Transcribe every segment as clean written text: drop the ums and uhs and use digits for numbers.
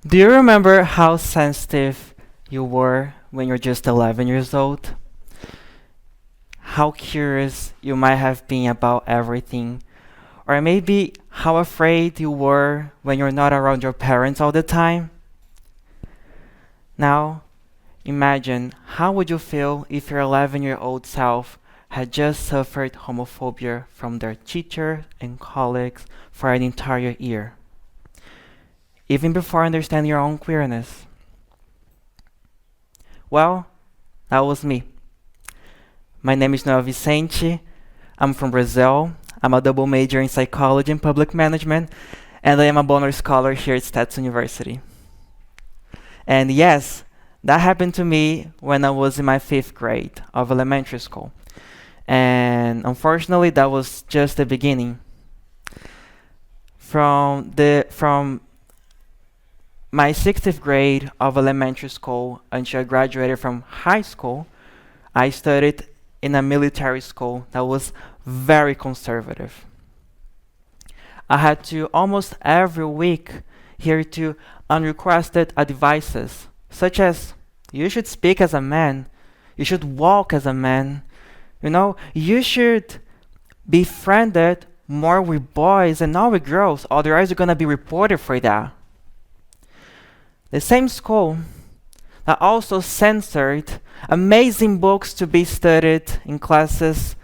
Do you remember how sensitive you were when you're just 11 years old? How curious you might have been about everything? Or maybe how afraid you were when you're not around your parents all the time? Now, imagine how would you feel if your 11-year-old self had just suffered homophobia from their teacher and colleagues for an entire year, even before understanding your own queerness? Well, that was me. My name is Noel Vincente. I'm from Brazil. I'm a double major in psychology and public management, and I am a Bonner Scholar here at Stetson University. And yes, that happened to me when I was in my 5th grade of elementary school. And unfortunately, that was just the beginning. From my 6th grade of elementary school until I graduated from high school, I studied in a military school that was very conservative. I had to almost every week hear to unrequested advices, such as, you should speak as a man, you should walk as a man, you should be friended more with boys and not with girls, otherwise you're gonna be reported for that. The same school that also censored amazing books to be studied in classes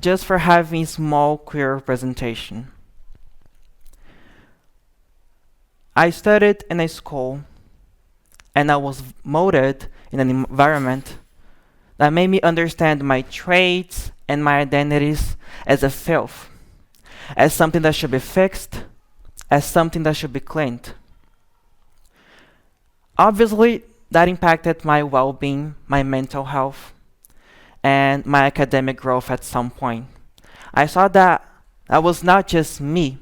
just for having small queer representation. I studied in a school and I was molded in an environment that made me understand my traits and my identities as a filth, as something that should be fixed, as something that should be cleaned. Obviously, that impacted my well-being, my mental health, and my academic growth at some point. I saw that that was not just me.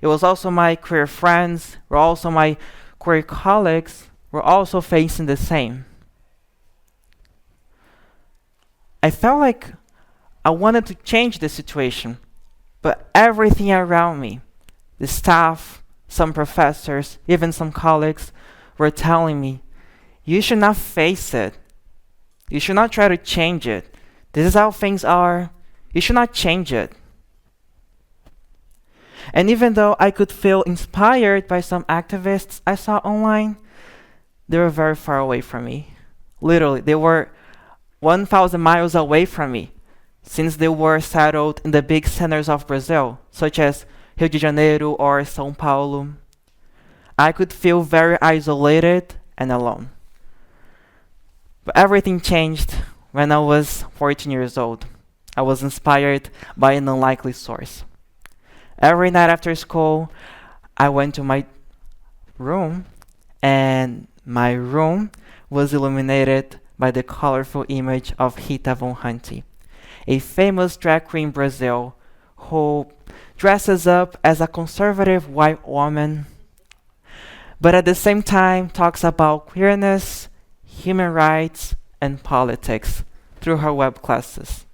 It was also my queer friends, were also my queer colleagues, were also facing the same. I felt like I wanted to change the situation, but everything around me, the staff, some professors, even some colleagues, were telling me, you should not face it. You should not try to change it. This is how things are. You should not change it. And even though I could feel inspired by some activists I saw online, they were very far away from me. Literally, they were 1,000 miles away from me, since they were settled in the big centers of Brazil, such as Rio de Janeiro or São Paulo. I could feel very isolated and alone. But everything changed when I was 14 years old. I was inspired by an unlikely source. Every night after school, I went to my room, and my room was illuminated by the colorful image of Rita Von Hunt, a famous drag queen in Brazil who dresses up as a conservative white woman, but at the same time talks about queerness, human rights, and politics through her web classes.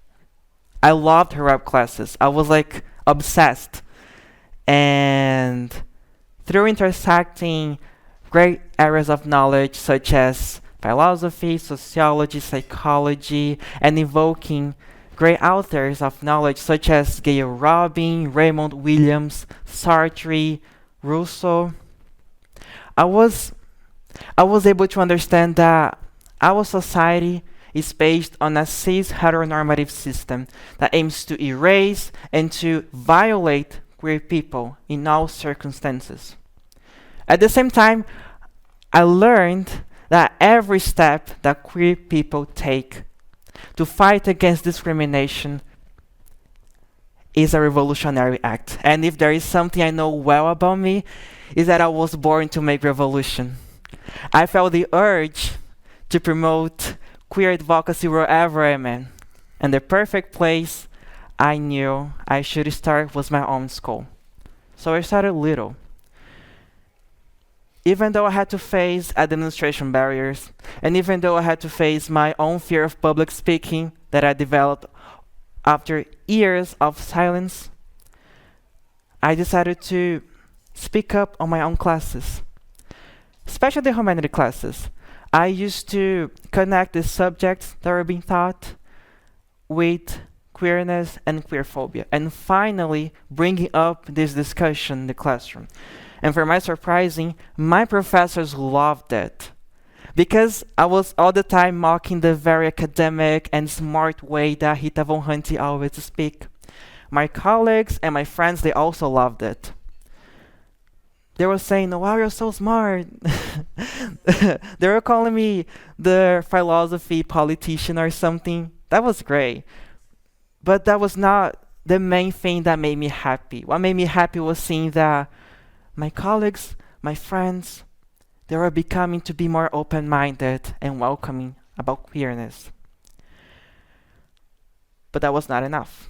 I loved her web classes. I was like obsessed. And through intersecting great areas of knowledge such as philosophy, sociology, psychology, and evoking great authors of knowledge such as Gayle Robin, Raymond Williams, Sartre, Rousseau, I was able to understand that our society is based on a cis heteronormative system that aims to erase and to violate queer people in all circumstances. At the same time, I learned that every step that queer people take to fight against discrimination is a revolutionary act. And if there is something I know well about me, is that I was born to make revolution. I felt the urge to promote queer advocacy wherever I am. And the perfect place I knew I should start was my own school. So I started little. Even though I had to face administration barriers, and even though I had to face my own fear of public speaking that I developed after years of silence, I decided to speak up on my own classes. especially the humanities classes. I used to connect the subjects that were being taught with queerness and queerphobia, and finally bringing up this discussion in the classroom. And for my surprising, my professors loved it because I was all the time mocking the very academic and smart way that Rita Von Hunt always speak. My colleagues and my friends, they also loved it. They were saying, "Wow, you're so smart." They were calling me the philosophy politician or something. That was great. But that was not the main thing that made me happy. What made me happy was seeing that my colleagues, my friends, they were becoming to be more open-minded and welcoming about queerness. But that was not enough.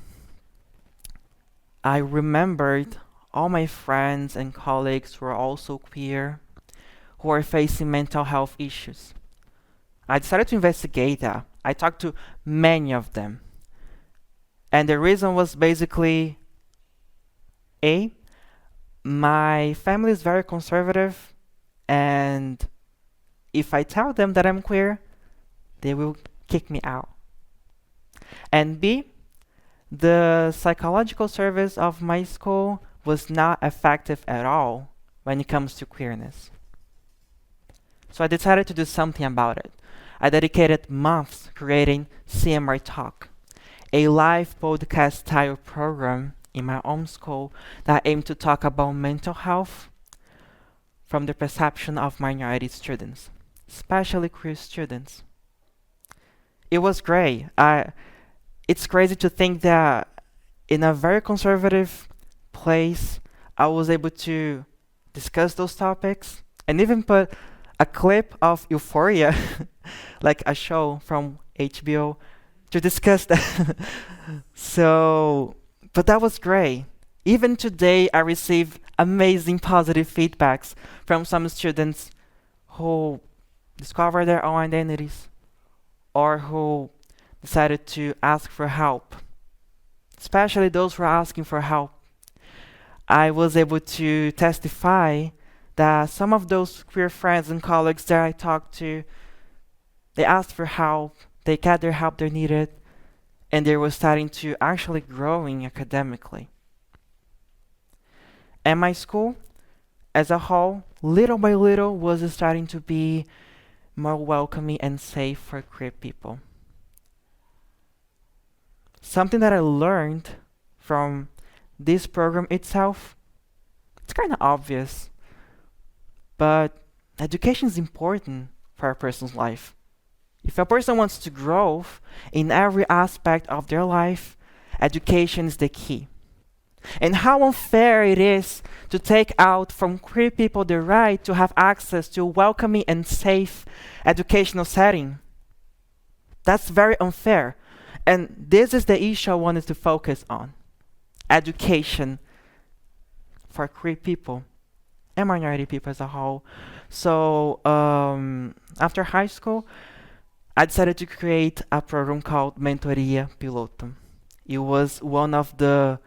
I remembered all my friends and colleagues who are also queer, who are facing mental health issues. I decided to investigate that. I talked to many of them. And the reason was basically my family is very conservative, and if I tell them that I'm queer, they will kick me out. And B, the psychological service of my school was not effective at all when it comes to queerness. So I decided to do something about it. I dedicated months creating CMR Talk, a live podcast style program in my own school that aimed to talk about mental health from the perception of minority students, especially queer students. It was great. It's crazy to think that in a very conservative place, I was able to discuss those topics and even put a clip of Euphoria, like a show from HBO, to discuss that. But that was great. Even today, I receive amazing positive feedbacks from some students who discover their own identities or who decided to ask for help, especially those who are asking for help. I was able to testify that some of those queer friends and colleagues that I talked to, they asked for help, they got their help they needed, and they were starting to actually growing academically. And my school, as a whole, little by little, was starting to be more welcoming and safe for queer people. Something that I learned from this program itself, it's kind of obvious, but education is important for a person's life. If a person wants to grow in every aspect of their life, education is the key. And how unfair it is to take out from queer people the right to have access to a welcoming and safe educational setting. That's very unfair. And this is the issue I wanted to focus on. Education for queer people and minority people as a whole. So after high school, I decided to create a program called Mentoria Piloto. It was one of the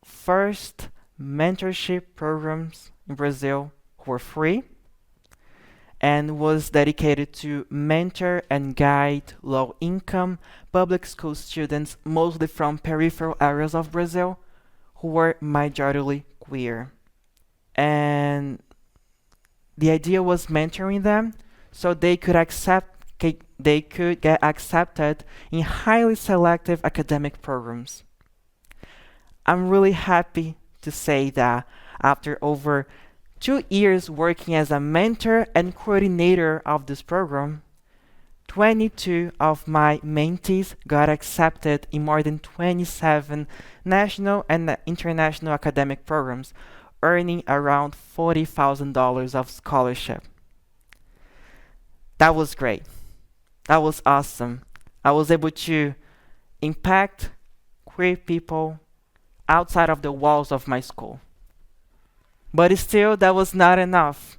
first mentorship programs in Brazil who were free and was dedicated to mentor and guide low-income public school students, mostly from peripheral areas of Brazil, who were majority queer. And the idea was mentoring them so they could get accepted in highly selective academic programs. I'm really happy to say that after over 2 years working as a mentor and coordinator of this program, 22 of my mentees got accepted in more than 27 national and international academic programs, earning around $40,000 of scholarship. That was great. That was awesome. I was able to impact queer people outside of the walls of my school. But still, that was not enough.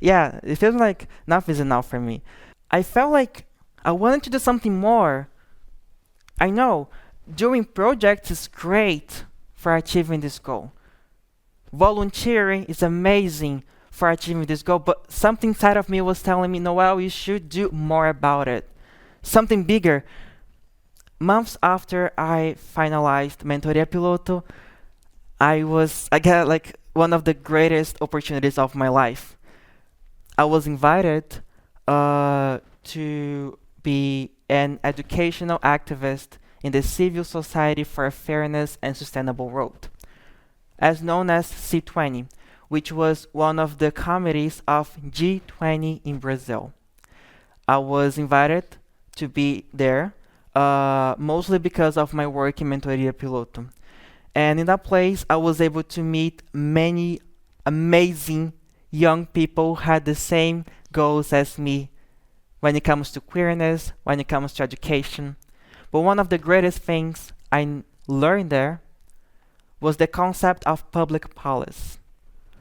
Yeah, it feels like enough is enough for me. I felt like I wanted to do something more. I know, doing projects is great for achieving this goal. Volunteering is amazing for achieving this goal, but something inside of me was telling me, Noel, you should do more about it. Something bigger. Months after I finalized Mentoria Piloto, I got like one of the greatest opportunities of my life. I was invited to be an educational activist in the Civil Society for a Fairness and Sustainable World, as known as C20, which was one of the committees of G20 in Brazil. I was invited to be there, mostly because of my work in Mentoria Piloto. And in that place, I was able to meet many amazing young people who had the same goals as me when it comes to queerness, when it comes to education. But one of the greatest things I learned there was the concept of public policy,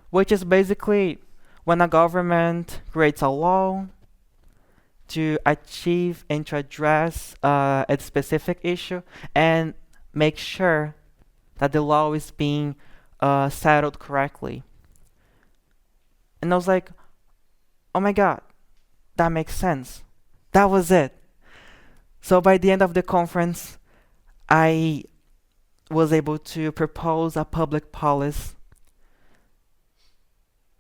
which is basically when a government creates a law to achieve and to address a specific issue and make sure that the law is being settled correctly. And I was like, oh my God, that makes sense. That was it. So by the end of the conference, I was able to propose a public policy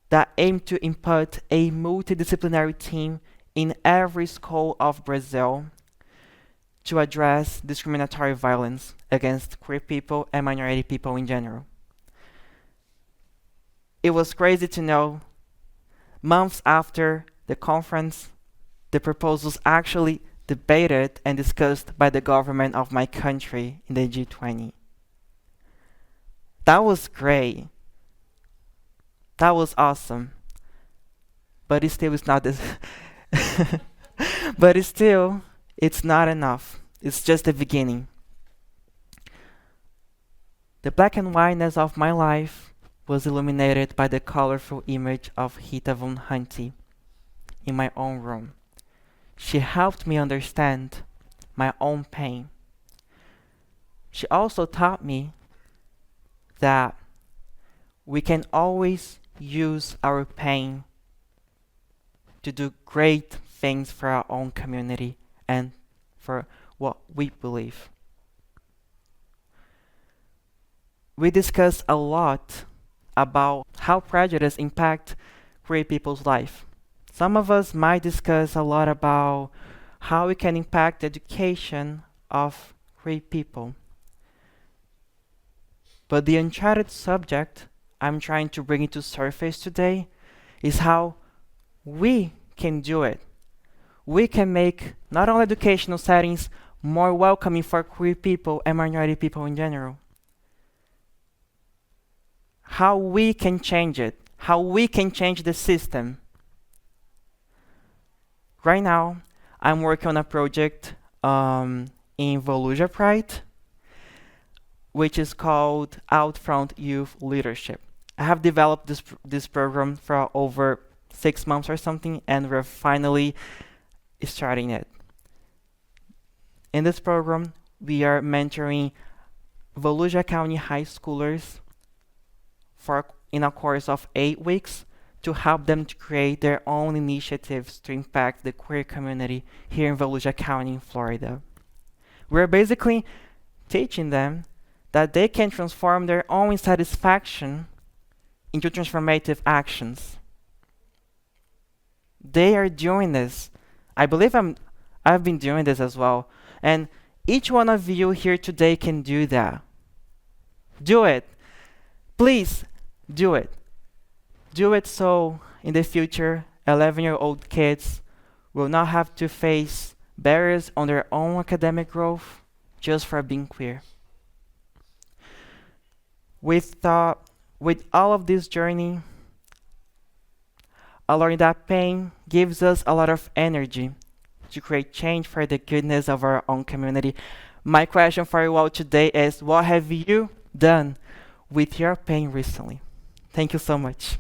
that aimed to input a multidisciplinary team in every school of Brazil to address discriminatory violence against queer people and minority people in general. It was crazy to know, months after the conference, the proposals actually debated and discussed by the government of my country in the G20. That was great. That was awesome. But it still is not this. But it's not enough. It's just the beginning. The black and whiteness of my life was illuminated by the colorful image of Rita Von Huntey in my own room. She helped me understand my own pain. She also taught me that we can always use our pain to do great things for our own community and for what we believe. We discuss a lot about how prejudice impacts queer people's life. Some of us might discuss a lot about how we can impact the education of queer people. But the uncharted subject I'm trying to bring it to surface today is how we can do it. We can make not only educational settings more welcoming for queer people and minority people in general. How we can change it. How we can change the system. Right now, I'm working on a project in Volusia Pride, which is called Outfront Youth Leadership. I have developed this program for over 6 months or something, and we're finally starting it. In this program, we are mentoring Volusia County high schoolers in a course of 8 weeks to help them to create their own initiatives to impact the queer community here in Volusia County, Florida. We're basically teaching them that they can transform their own satisfaction into transformative actions. They are doing this. I believe I've been doing this as well. And each one of you here today can do that. Do it. Please, do it. Do it so in the future, 11-year-old kids will not have to face barriers on their own academic growth just for being queer. With all of this journey, I learned that pain gives us a lot of energy to create change for the goodness of our own community. My question for you all today is, what have you done with your pain recently? Thank you so much.